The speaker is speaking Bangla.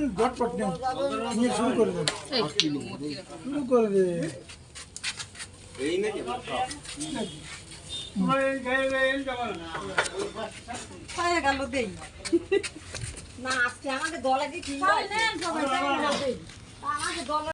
झटपट शुरू कर दे शुरू कर दे না আজকে আমাকে দলে কি